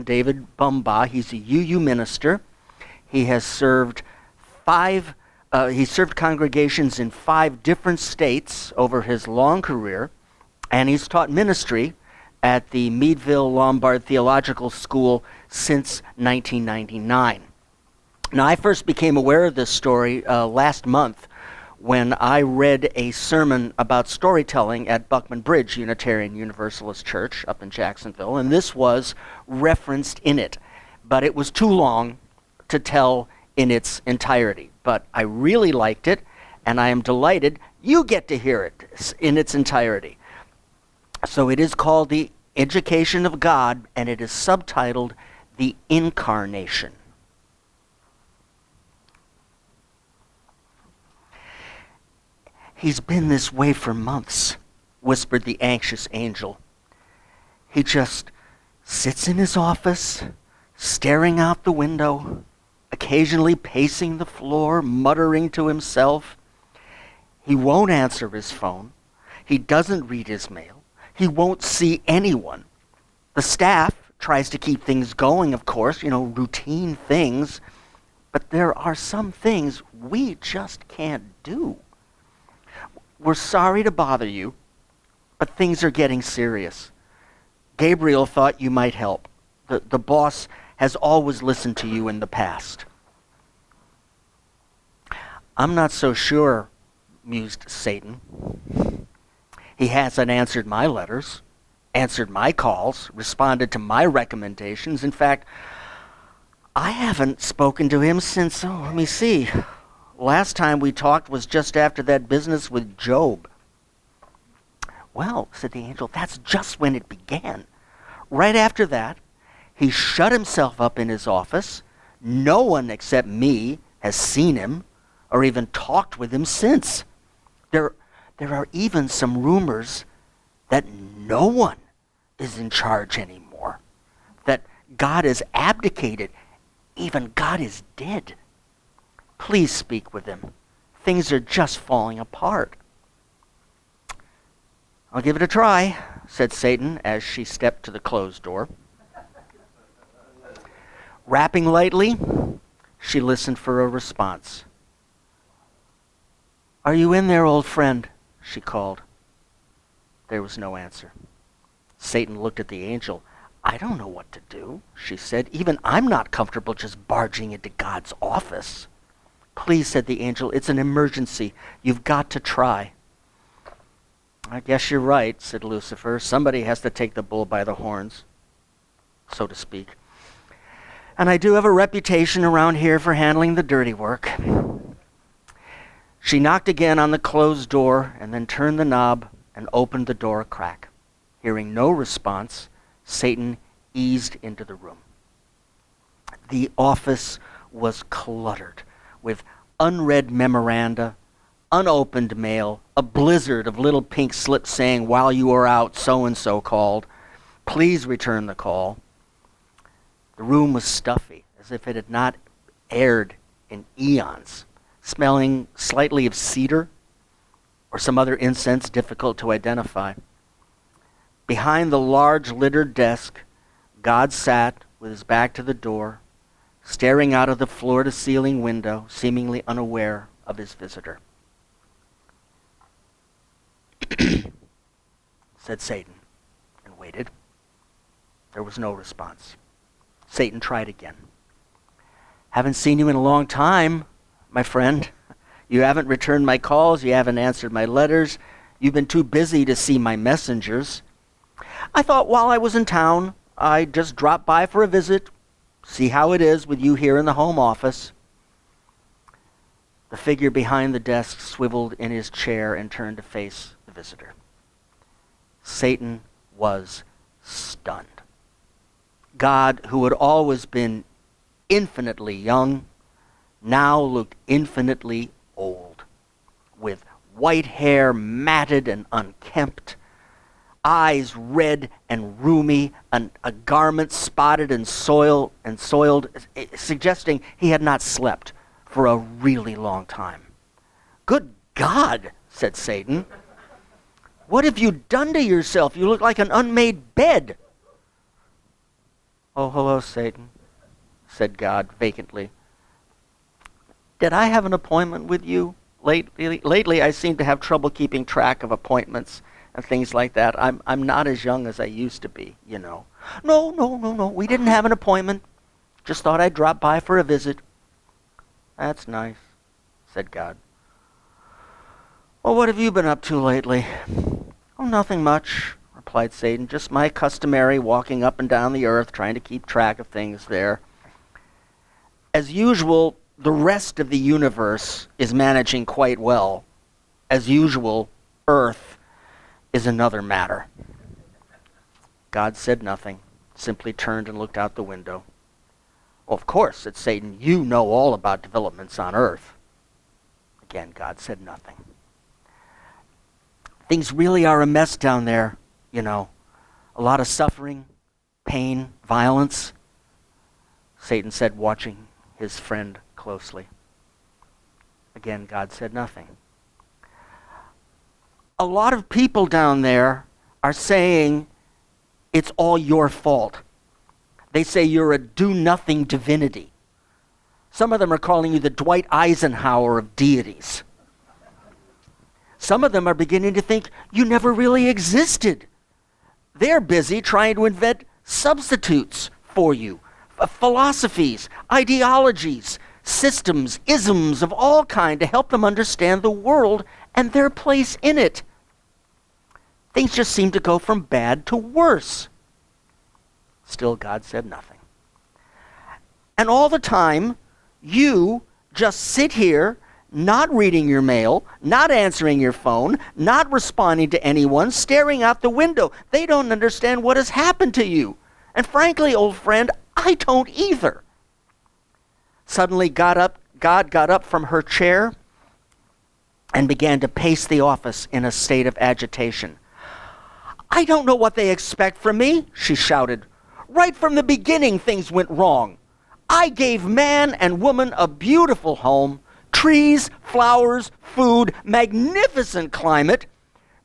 David Bumbaugh. He's a UU minister. He has served he served congregations in 5 different states over his long career, and he's taught ministry at the Meadville Lombard Theological School since 1999. Now, I first became aware of this story last month when I read a sermon about storytelling at Buckman Bridge Unitarian Universalist Church up in Jacksonville, and this was referenced in it. But it was too long to tell in its entirety. But I really liked it, and I am delighted you get to hear it in its entirety. So it is called The Education of God, and it is subtitled The Incarnation. "He's been this way for months," whispered the anxious angel. "He just sits in his office, staring out the window, occasionally pacing the floor, muttering to himself. He won't answer his phone. He doesn't read his mail. He won't see anyone. The staff tries to keep things going, of course, routine things. But there are some things we just can't do. We're sorry to bother you, but things are getting serious. Gabriel thought you might help. The boss has always listened to you in the past." "I'm not so sure," mused Satan. "He hasn't answered my letters, answered my calls, responded to my recommendations. In fact, I haven't spoken to him since, let me see. Last time we talked was just after that business with Job." "Well," said the angel, "that's just when it began. Right after that, he shut himself up in his office. No one except me has seen him or even talked with him since. There are even some rumors that no one is in charge anymore, that God has abdicated, even God is dead. Please speak with him. Things are just falling apart." "I'll give it a try," said Satan as she stepped to the closed door. Rapping lightly, she listened for a response. "Are you in there, old friend?" she called. There was no answer. Satan looked at the angel. "I don't know what to do," she said. "Even I'm not comfortable just barging into God's office." "Please," said the angel, "it's an emergency. You've got to try." "I guess you're right," said Lucifer. "Somebody has to take the bull by the horns, so to speak. And I do have a reputation around here for handling the dirty work." She knocked again on the closed door and then turned the knob and opened the door a crack. Hearing no response, Satan eased into the room. The office was cluttered with unread memoranda, unopened mail, a blizzard of little pink slips saying, "While you are out, so-and-so called. Please return the call." The room was stuffy, as if it had not aired in eons, smelling slightly of cedar or some other incense difficult to identify. Behind the large littered desk, God sat with his back to the door, staring out of the floor-to-ceiling window, seemingly unaware of his visitor. Said Satan, and waited. There was no response. Satan tried again. "Haven't seen you in a long time, my friend. You haven't returned my calls. You haven't answered my letters. You've been too busy to see my messengers. I thought while I was in town, I'd just drop by for a visit, see how it is with you here in the home office." The figure behind the desk swiveled in his chair and turned to face the visitor. Satan was stunned. God, who had always been infinitely young, now looked infinitely old, with white hair matted and unkempt, eyes red and rheumy, and a garment spotted and soiled, suggesting he had not slept for a really long time. "Good God," said Satan. "What have you done to yourself? You look like an unmade bed." "Oh, hello, Satan," said God vacantly. "Did I have an appointment with you? Lately, I seem to have trouble keeping track of appointments and things like that. I'm not as young as I used to be, you know." "No, no, no, no. We didn't have an appointment. Just thought I'd drop by for a visit." "That's nice," said God. "Well, what have you been up to lately?" "Oh, nothing much," replied Satan. "Just my customary walking up and down the earth, trying to keep track of things there. As usual, the rest of the universe is managing quite well. As usual, Earth is another matter." God said nothing, simply turned and looked out the window. "Well, of course," said Satan, "you know all about developments on Earth." Again, God said nothing. "Things really are a mess down there, you know. A lot of suffering, pain, violence," Satan said, watching his friend closely. Again, God said nothing. "A lot of people down there are saying it's all your fault. They say you're a do-nothing divinity. Some of them are calling you the Dwight Eisenhower of deities. Some of them are beginning to think you never really existed. They're busy trying to invent substitutes for you, philosophies, ideologies, systems, isms of all kind to help them understand the world and their place in it. Things just seem to go from bad to worse." Still, God said nothing. "And all the time, you just sit here, not reading your mail, not answering your phone, not responding to anyone, staring out the window. They don't understand what has happened to you. And frankly, old friend, I don't either." Suddenly, God got up from her chair and began to pace the office in a state of agitation. "I don't know what they expect from me," she shouted. "Right from the beginning, things went wrong. I gave man and woman a beautiful home, trees, flowers, food, magnificent climate,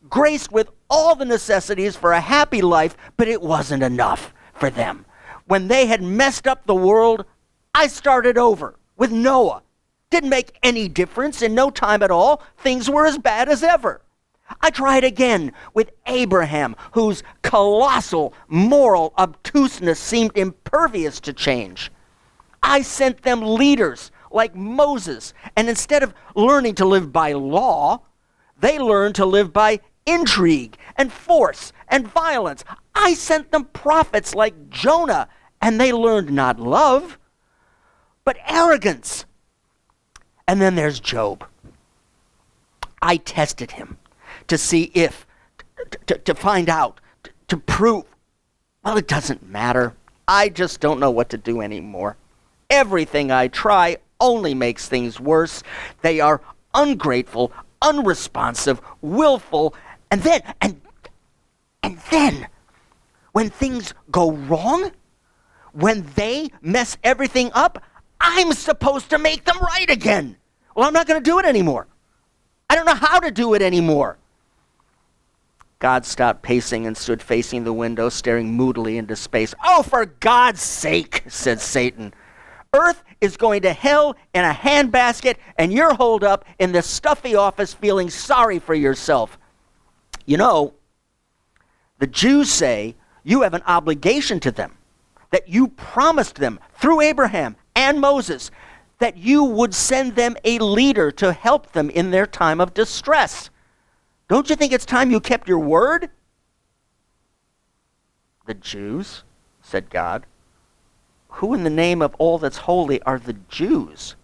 graced with all the necessities for a happy life, but it wasn't enough for them. When they had messed up the world, I started over with Noah. Didn't make any difference. In no time at all, things were as bad as ever. I tried again with Abraham, whose colossal moral obtuseness seemed impervious to change. I sent them leaders like Moses, and instead of learning to live by law, they learned to live by intrigue and force and violence. I sent them prophets like Jonah, and they learned not love, but arrogance. And then there's Job. I tested him to see if, to find out, to prove. Well, it doesn't matter. I just don't know what to do anymore. Everything I try only makes things worse. They are ungrateful, unresponsive, willful, and then, when things go wrong, when they mess everything up, I'm supposed to make them right again. Well, I'm not going to do it anymore. I don't know how to do it anymore." God stopped pacing and stood facing the window, staring moodily into space. "Oh, for God's sake," said Satan. "Earth is going to hell in a handbasket, and you're holed up in this stuffy office feeling sorry for yourself. You know, the Jews say you have an obligation to them, that you promised them through Abraham and Moses that you would send them a leader to help them in their time of distress. Don't you think it's time you kept your word?" "The Jews," said God. "Who in the name of all that's holy are the Jews?"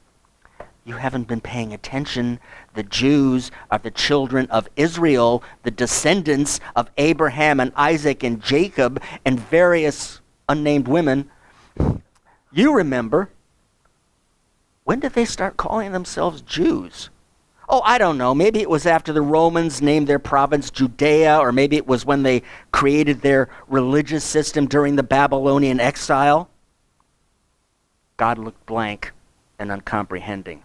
"You haven't been paying attention. The Jews are the children of Israel, the descendants of Abraham and Isaac and Jacob and various unnamed women. You remember. When did they start calling themselves Jews? Oh, I don't know. Maybe it was after the Romans named their province Judea, or maybe it was when they created their religious system during the Babylonian exile." God looked blank and uncomprehending.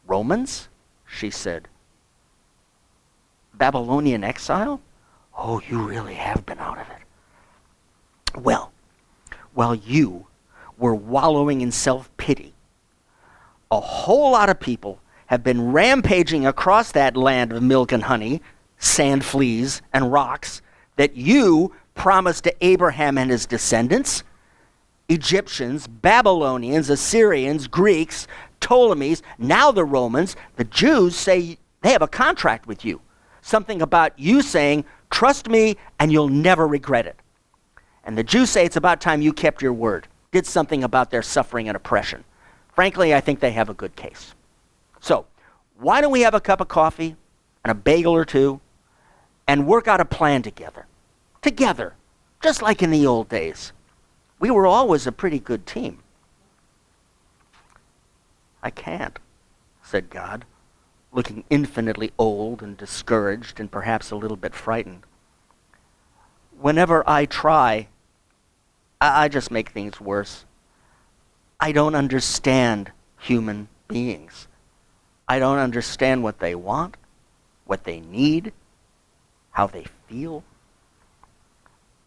"Romans?" she said. "Babylonian exile? Oh, you really have been out of it. Well, while you were wallowing in self-pity. A whole lot of people have been rampaging across that land of milk and honey, sand fleas and rocks that you promised to Abraham and his descendants. Egyptians, Babylonians, Assyrians, Greeks, Ptolemies, now the Romans, the Jews say they have a contract with you. Something about you saying, trust me and you'll never regret it. And the Jews say it's about time you kept your word, did something about their suffering and oppression. Frankly, I think they have a good case. So, why don't we have a cup of coffee and a bagel or two and work out a plan together? Together, just like in the old days. We were always a pretty good team. I can't, said God, looking infinitely old and discouraged and perhaps a little bit frightened. Whenever I try, I just make things worse. I don't understand human beings. I don't understand what they want, what they need, how they feel.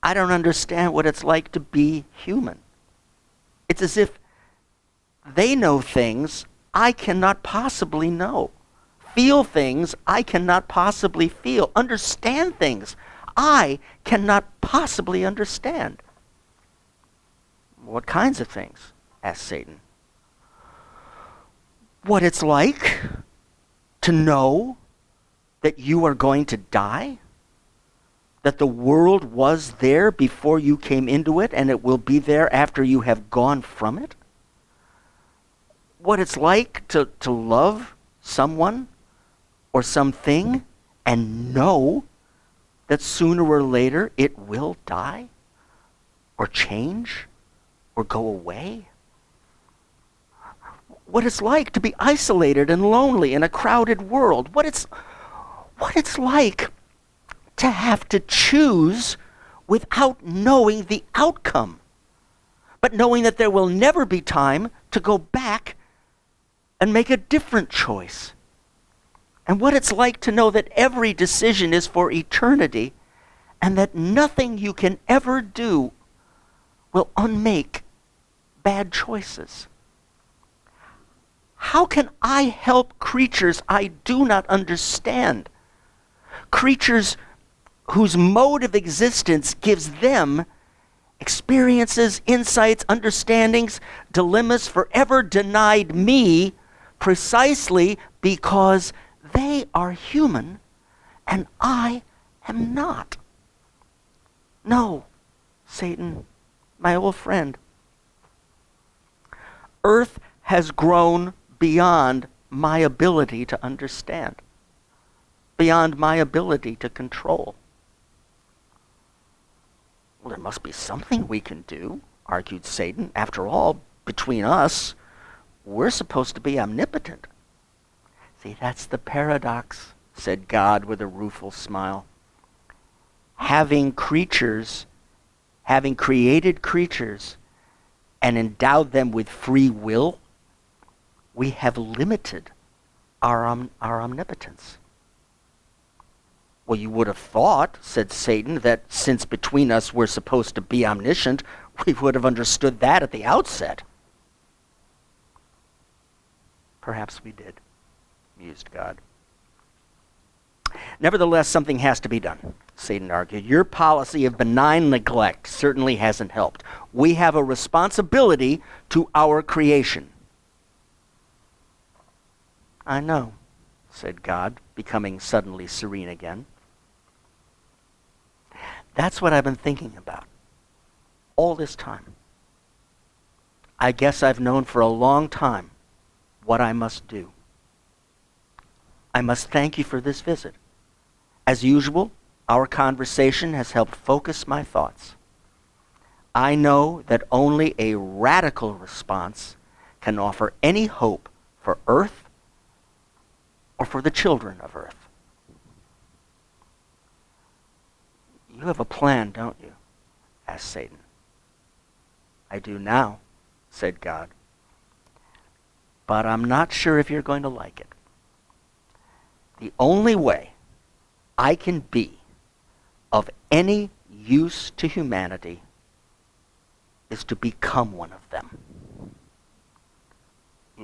I don't understand what it's like to be human. It's as if they know things I cannot possibly know, feel things I cannot possibly feel, understand things I cannot possibly understand. What kinds of things? Asked Satan. What it's like to know that you are going to die? That the world was there before you came into it and it will be there after you have gone from it? What it's like to love someone or something and know that sooner or later it will die or change or go away? What it's like to be isolated and lonely in a crowded world? What it's like to have to choose without knowing the outcome, but knowing that there will never be time to go back and make a different choice. And what it's like to know that every decision is for eternity and that nothing you can ever do will unmake bad choices. How can I help creatures I do not understand? Creatures whose mode of existence gives them experiences, insights, understandings, dilemmas forever denied me precisely because they are human and I am not. No, Satan, my old friend. Earth has grown beyond my ability to understand, beyond my ability to control. Well, there must be something we can do, argued Satan. After all, between us, we're supposed to be omnipotent. See, that's the paradox, said God with a rueful smile. Having created creatures and endowed them with free will, we have limited our omnipotence. Well, you would have thought, said Satan, that since between us we're supposed to be omniscient, we would have understood that at the outset. Perhaps we did, mused God. Nevertheless, something has to be done, Satan argued. Your policy of benign neglect certainly hasn't helped. We have a responsibility to our creation. I know, said God, becoming suddenly serene again. That's what I've been thinking about all this time. I guess I've known for a long time what I must do. I must thank you for this visit. As usual, our conversation has helped focus my thoughts. I know that only a radical response can offer any hope for Earth or for the children of Earth. You have a plan, don't you? Asked Satan. I do now, said God. But I'm not sure if you're going to like it. The only way I can be of any use to humanity is is to become one of them.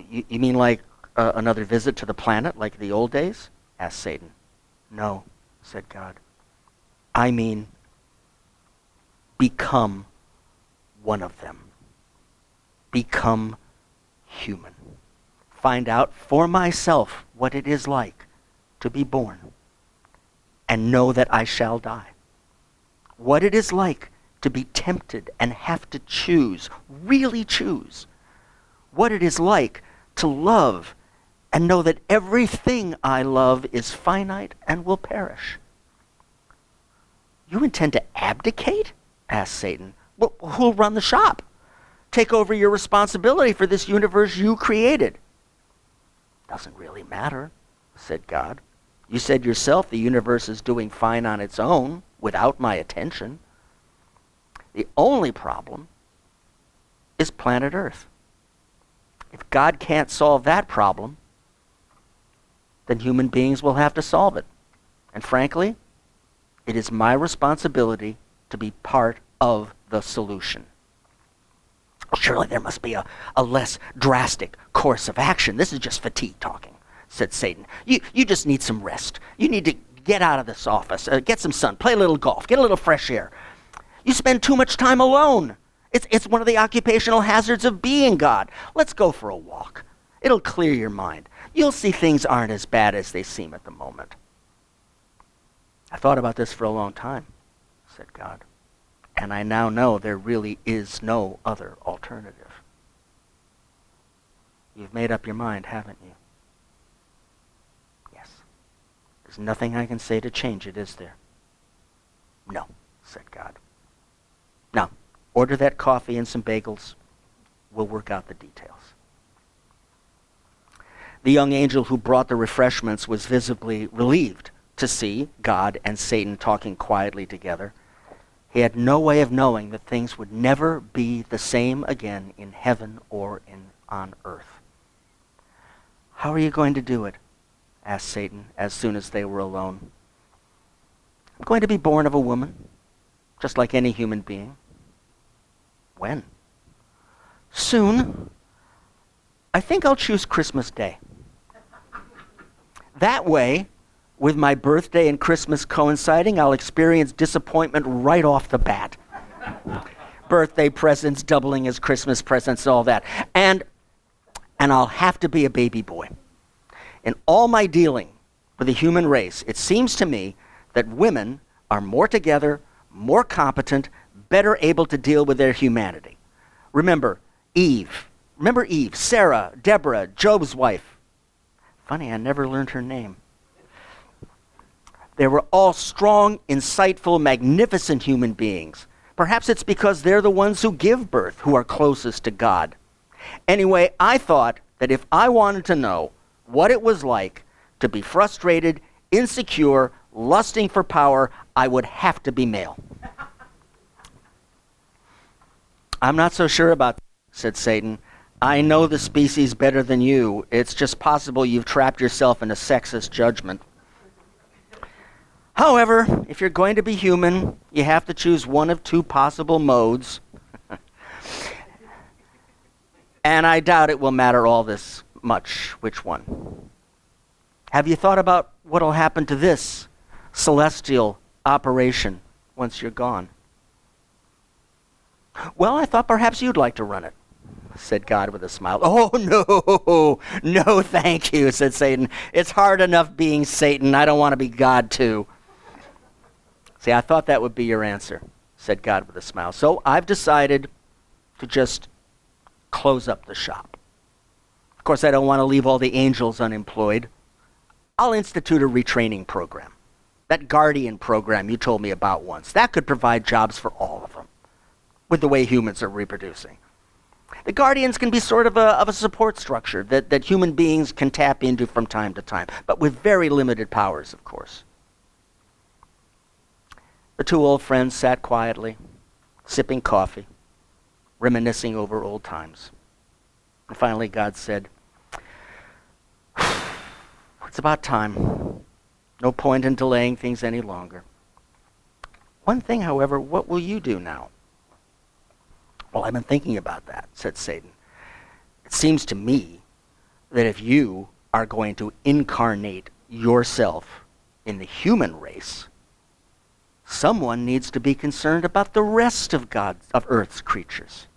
You mean like another visit to the planet, like the old days? Asked Satan. No, said God. I mean, become one of them. Become human. Find out for myself what it is like to be born and know that I shall die. What it is like to be tempted and have to choose, really choose. What it is like to love and know that everything I love is finite and will perish. You intend to abdicate? Asked Satan. Well, who'll run the shop? Take over your responsibility for this universe you created. Doesn't really matter, said God. You said yourself the universe is doing fine on its own without my attention. The only problem is planet Earth. If God can't solve that problem, then human beings will have to solve it. And frankly, it is my responsibility to be part of the solution. Surely there must be a less drastic course of action. This is just fatigue talking, said Satan. You just need some rest. You need to get out of this office, get some sun, play a little golf, get a little fresh air. You spend too much time alone. It's one of the occupational hazards of being God. Let's go for a walk. It'll clear your mind. You'll see things aren't as bad as they seem at the moment. I thought about this for a long time, said God. And I now know there really is no other alternative. You've made up your mind, haven't you? Yes. There's nothing I can say to change it, is there? No, said God. Now, order that coffee and some bagels. We'll work out the details. The young angel who brought the refreshments was visibly relieved to see God and Satan talking quietly together. He had no way of knowing that things would never be the same again in heaven or on earth. How are you going to do it? Asked Satan as soon as they were alone. I'm going to be born of a woman, just like any human being. When? Soon. I think I'll choose Christmas Day. That way, with my birthday and Christmas coinciding, I'll experience disappointment right off the bat. Birthday presents doubling as Christmas presents, all that. And I'll have to be a baby boy. In all my dealing with the human race, it seems to me that women are more together, more competent, better able to deal with their humanity. Remember Eve, Sarah, Deborah, Job's wife. Funny, I never learned her name. They were all strong, insightful, magnificent human beings. Perhaps it's because they're the ones who give birth, who are closest to God. Anyway, I thought that if I wanted to know what it was like to be frustrated, insecure, lusting for power, I would have to be male. I'm not so sure about that, said Satan. I know the species better than you. It's just possible you've trapped yourself in a sexist judgment. However, if you're going to be human, you have to choose one of two possible modes. And I doubt it will matter all this much which one. Have you thought about what'll happen to this celestial operation once you're gone? Well, I thought perhaps you'd like to run it, said God with a smile. Oh, no, thank you, said Satan. It's hard enough being Satan. I don't want to be God, too. See, I thought that would be your answer, said God with a smile. So I've decided to just close up the shop. Of course, I don't want to leave all the angels unemployed. I'll institute a retraining program. That Guardian program you told me about once, that could provide jobs for all of them, with the way humans are reproducing. The Guardians can be sort of a support structure that human beings can tap into from time to time, but with very limited powers, of course. The two old friends sat quietly, sipping coffee, reminiscing over old times. And finally, God said, it's about time. No point in delaying things any longer. One thing, however, what will you do now? Well, I've been thinking about that, said Satan. It seems to me that if you are going to incarnate yourself in the human race, someone needs to be concerned about the rest of Earth's creatures.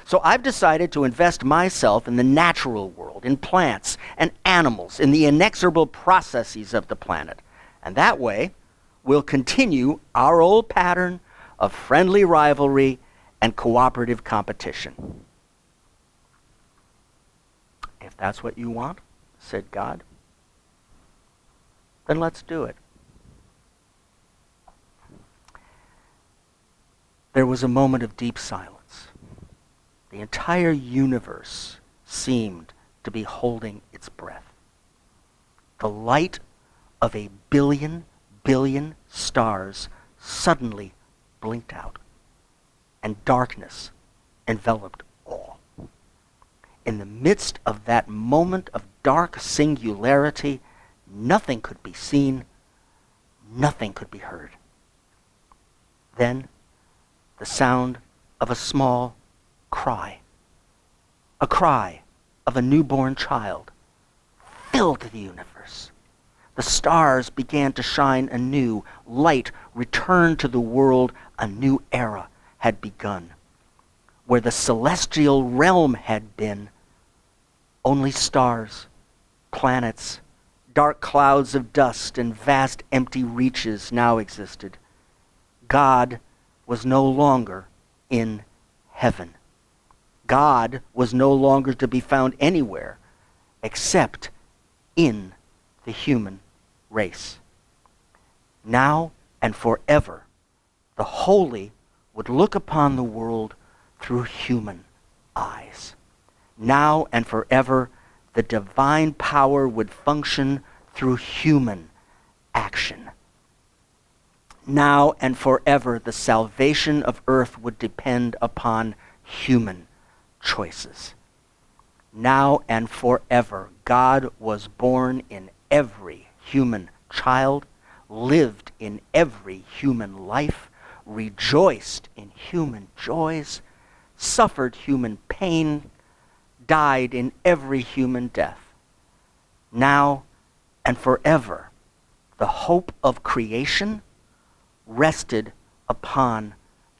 So I've decided to invest myself in the natural world, in plants and animals, in the inexorable processes of the planet. And that way, we'll continue our old pattern of friendly rivalry and cooperative competition. If that's what you want, said God, then let's do it. There was a moment of deep silence. The entire universe seemed to be holding its breath. The light of a billion stars suddenly blinked out, and darkness enveloped all. In the midst of that moment of dark singularity, nothing could be seen, nothing could be heard. Then, the sound of a small cry, a cry of a newborn child, filled the universe. The stars began to shine anew. Light returned to the world. A new era had begun. Where the celestial realm had been, only stars, planets, dark clouds of dust, and vast empty reaches now existed. God was no longer in heaven. God was no longer to be found anywhere except in the human race. Now and forever, the holy would look upon the world through human eyes. Now and forever, the divine power would function through human action. Now and forever, the salvation of earth would depend upon human choices. Now and forever, God was born in every human child, lived in every human life, rejoiced in human joys, suffered human pain, died in every human death. Now and forever, the hope of creation rested upon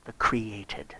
the created.